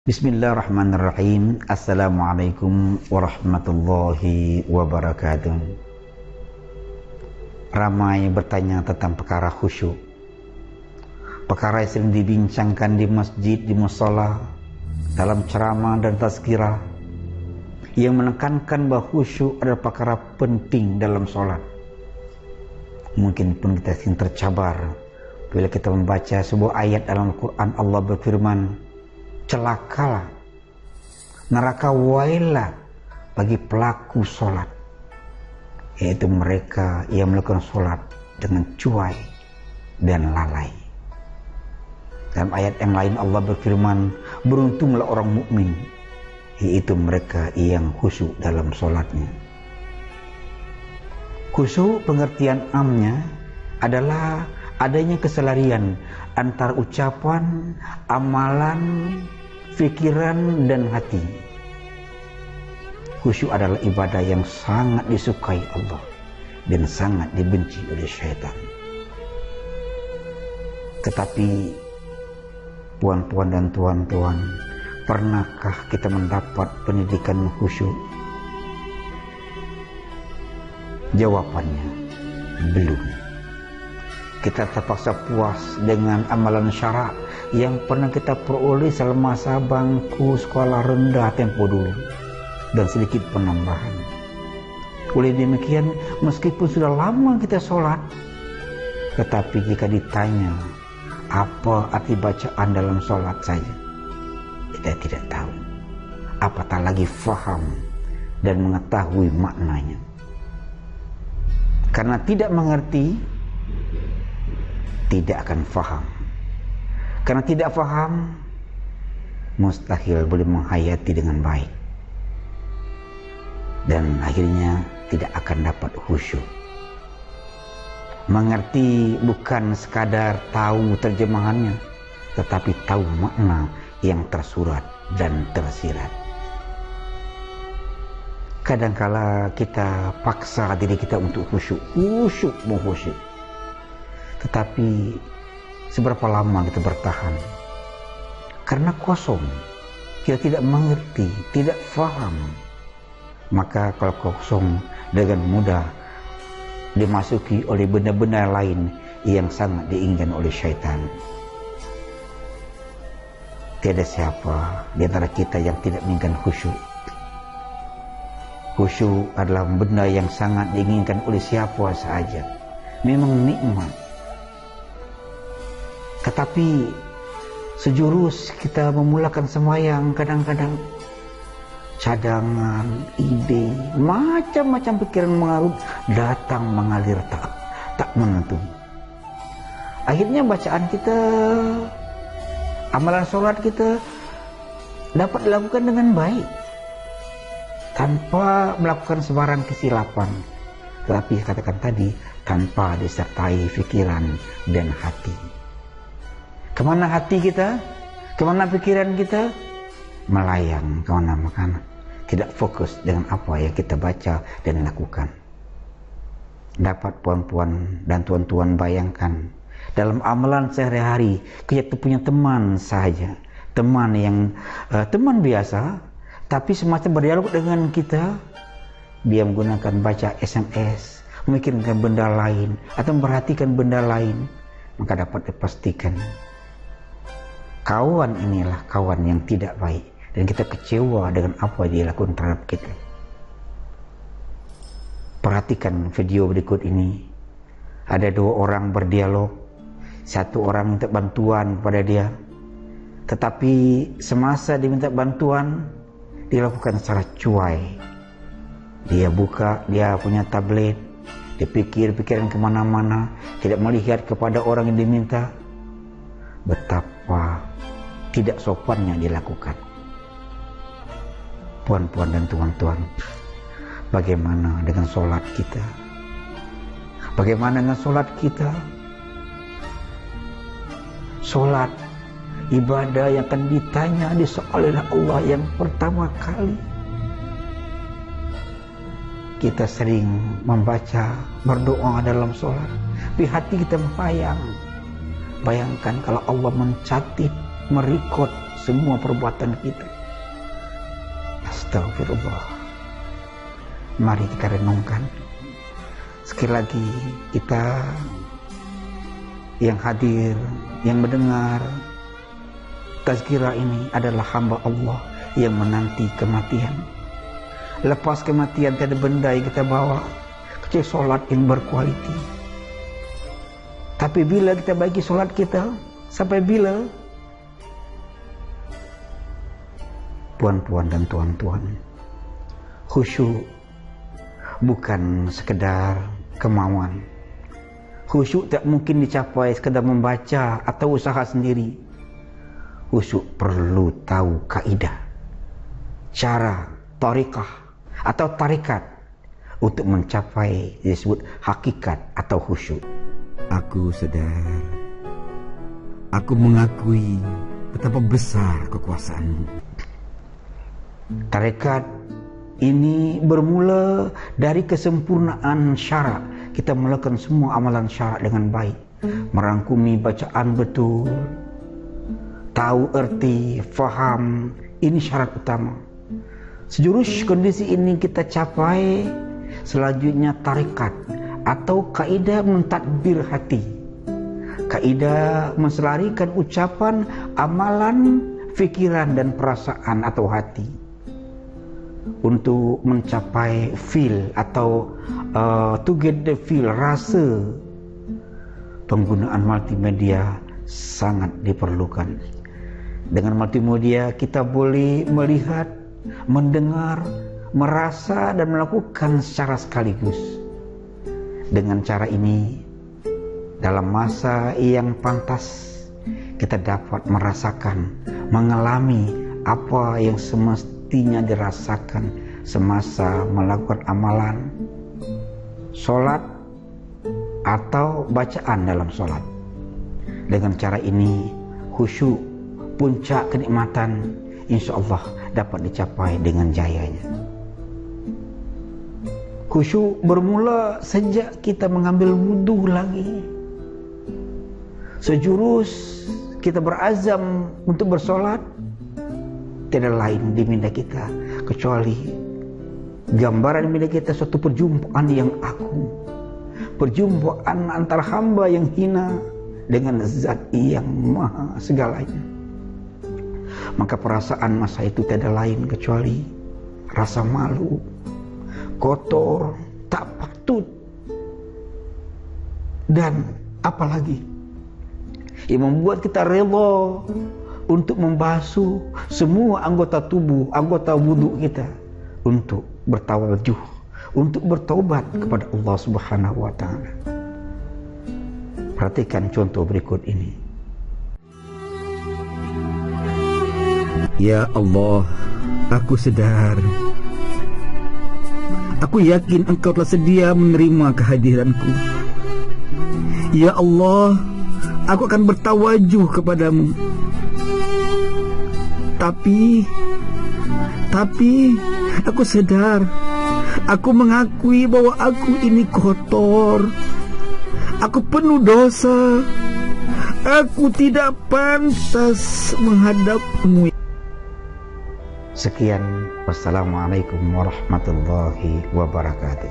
Bismillahirrahmanirrahim. Assalamualaikum warahmatullahi wabarakatuh. Ramai bertanya tentang perkara khusyuk. Perkara yang sering dibincangkan di masjid, di mushola, dalam ceramah dan tazkirah, yang menekankan bahwa khusyuk adalah perkara penting dalam sholat. Mungkin pun kita sering tercabar bila kita membaca sebuah ayat dalam Al-Quran. Allah berfirman, celakalah, neraka wailah bagi pelaku sholat, yaitu mereka yang melakukan sholat dengan cuai dan lalai. Dalam ayat yang lain Allah berfirman, beruntunglah orang mukmin, yaitu mereka yang khusyuk dalam sholatnya. Khusyuk pengertian amnya adalah adanya keselarian antara ucapan, amalan, pikiran, dan hati. Khusyuk adalah ibadah yang sangat disukai Allah dan sangat dibenci oleh syaitan. Tetapi puan-puan dan tuan-tuan, pernahkah kita mendapat pendidikan khusyuk? Jawabannya, belum. Kita terpaksa puas dengan amalan syarak yang pernah kita peroleh selama masa bangku sekolah rendah tempo dulu, dan sedikit penambahan. Oleh demikian, meskipun sudah lama kita sholat, tetapi jika ditanya apa arti bacaan dalam sholat saja, kita tidak tahu, apatah lagi faham dan mengetahui maknanya. Karena tidak mengerti, tidak akan faham. Karena tidak faham, mustahil boleh menghayati dengan baik, dan akhirnya tidak akan dapat khusyuk. Mengerti bukan sekadar tahu terjemahannya, tetapi tahu makna yang tersurat dan tersirat. Kadangkala kita paksa diri kita untuk khusyuk, khusyuk. Tetapi seberapa lama kita bertahan? Karena kosong, kita tidak mengerti, tidak faham. Maka kalau kosong, dengan mudah dimasuki oleh benda-benda lain yang sangat diinginkan oleh syaitan. Tiada siapa di antara kita yang tidak menginginkan khusyuk. Khusyuk adalah benda yang sangat diinginkan oleh siapa saja. Memang nikmat. Tetapi sejurus kita memulakan sembahyang, kadang-kadang cadangan, ide, macam-macam pikiran mengarut datang mengalir tak menentu. Akhirnya bacaan kita, amalan sholat kita dapat dilakukan dengan baik tanpa melakukan sebarang kesilapan. Tetapi katakan tadi, tanpa disertai pikiran dan hati. Kemana hati kita? Kemana pikiran kita? Melayang kemana-mana. Tidak fokus dengan apa yang kita baca dan lakukan. Dapat puan-puan dan tuan-tuan bayangkan, dalam amalan sehari-hari kita punya teman saja, teman yang teman biasa, tapi semacam berdialog dengan kita. Dia menggunakan baca SMS, memikirkan benda lain atau memperhatikan benda lain, maka dapat dipastikan kawan inilah kawan yang tidak baik, dan kita kecewa dengan apa yang dia lakukan terhadap kita. Perhatikan video berikut ini. Ada dua orang berdialog. Satu orang minta bantuan kepada dia, tetapi semasa diminta bantuan dilakukan secara cuai. Dia buka, dia punya tablet, dia pikiran kemana-mana, tidak melihat kepada orang yang diminta. Betapa tidak sopannya dilakukan. Puan-puan dan tuan-tuan, bagaimana dengan sholat kita? Bagaimana dengan sholat kita? Sholat, ibadah yang akan ditanya, disoal oleh Allah yang pertama kali. Kita sering membaca, berdoa dalam sholat, tapi hati kita melayang. Bayangkan kalau Allah mencatat, merekod semua perbuatan kita. Astagfirullah. Mari kita renungkan. Sekali lagi, kita yang hadir, yang mendengar tazkirah ini adalah hamba Allah yang menanti kematian. Lepas kematian tiada benda yang kita bawa kecuali solat yang berkualiti. Tapi bila kita bagi solat kita, sampai bila? Puan-puan dan tuan-tuan, khusyuk bukan sekedar kemauan. Khusyuk tak mungkin dicapai sekedar membaca atau usaha sendiri. Khusyuk perlu tahu kaidah, cara, tariqah atau tarikat untuk mencapai disebut hakikat atau khusyuk. Aku sedar, aku mengakui betapa besar kekuasaanmu. Tarekat ini bermula dari kesempurnaan syarak. Kita melakukan semua amalan syarak dengan baik, merangkumi bacaan betul, tahu erti, faham. Ini syarat utama. Sejurus kondisi ini kita capai. Selanjutnya tarekat atau kaidah mentadbir hati, kaidah menselarikan ucapan, amalan, fikiran dan perasaan atau hati untuk mencapai feel atau to get the feel, rasa. Penggunaan multimedia sangat diperlukan. Dengan multimedia kita boleh melihat, mendengar, merasa dan melakukan secara sekaligus. Dengan cara ini, dalam masa yang pantas, kita dapat merasakan, mengalami apa yang semestinya dirasakan semasa melakukan amalan solat atau bacaan dalam solat. Dengan cara ini, khusyuk, puncak kenikmatan, insya Allah dapat dicapai dengan jayanya. Khusyuk bermula sejak kita mengambil wudhu lagi. Sejurus kita berazam untuk bersolat, tiada lain di minda kita kecuali gambaran minda kita suatu perjumpaan yang agung, perjumpaan antara hamba yang hina dengan zat yang maha segalanya. Maka perasaan masa itu tiada lain kecuali rasa malu, kotor, tak patut, dan apalagi yang membuat kita rela untuk membasuh semua anggota tubuh, anggota wudhu kita untuk bertawajuh, untuk bertaubat kepada Allah Subhanahu wa Ta'ala. Perhatikan contoh berikut ini. Ya Allah, aku sedar. Aku yakin Engkau telah sedia menerima kehadiranku. Ya Allah, aku akan bertawajuh kepadamu. Tapi aku sedar, aku mengakui bahwa aku ini kotor. Aku penuh dosa. Aku tidak pantas menghadapmu. Sekian, wassalamualaikum warahmatullahi wabarakatuh.